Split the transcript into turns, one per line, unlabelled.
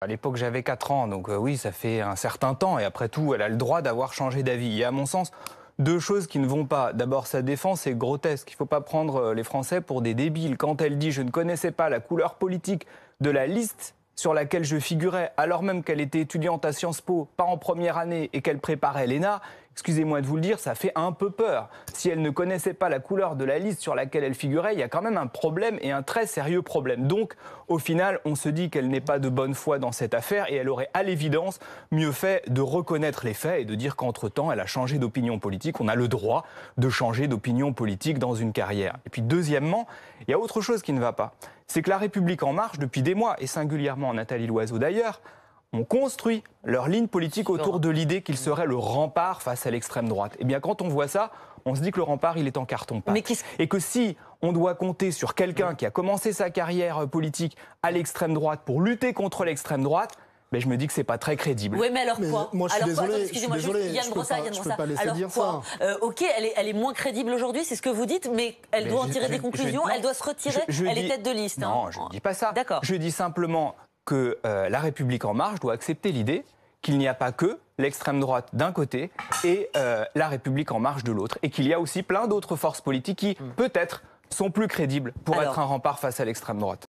À l'époque, j'avais 4 ans, donc oui, ça fait un certain temps. Et après tout, elle a le droit d'avoir changé d'avis. Et à mon sens, deux choses qui ne vont pas. D'abord, sa défense est grotesque. Il ne faut pas prendre les Français pour des débiles. Quand elle dit « je ne connaissais pas la couleur politique de la liste sur laquelle je figurais, alors même qu'elle était étudiante à Sciences Po, pas en première année, et qu'elle préparait l'ENA », excusez-moi de vous le dire, ça fait un peu peur. Si elle ne connaissait pas la couleur de la liste sur laquelle elle figurait, il y a quand même un problème, et un très sérieux problème. Donc, au final, on se dit qu'elle n'est pas de bonne foi dans cette affaire, et elle aurait à l'évidence mieux fait de reconnaître les faits et de dire qu'entre-temps, elle a changé d'opinion politique. On a le droit de changer d'opinion politique dans une carrière. Et puis deuxièmement, il y a autre chose qui ne va pas. C'est que La République En Marche, depuis des mois, et singulièrement Nathalie Loiseau d'ailleurs, ont construit leur ligne politique autour de l'idée qu'il serait le rempart face à l'extrême droite. Eh bien, quand on voit ça, on se dit que le rempart, il est en carton-pâte. Et que si on doit compter sur quelqu'un qui a commencé sa carrière politique à l'extrême droite pour lutter contre l'extrême droite, mais je me dis que c'est pas très crédible.
Oui, mais alors quoi?
Moi, je suis désolé.
Excusez-moi, Yann Brossard.
Je peux pas laisser dire
quoi
ça.
Ok, elle est moins crédible aujourd'hui, c'est ce que vous dites, mais elle doit en tirer des conclusions, elle doit se retirer, elle est tête de liste.
Non, je ne dis pas ça.
D'accord.
Je dis simplement que La République En Marche doit accepter l'idée qu'il n'y a pas que l'extrême droite d'un côté et La République En Marche de l'autre, et qu'il y a aussi plein d'autres forces politiques qui, peut-être, sont plus crédibles pour être un rempart face à l'extrême droite.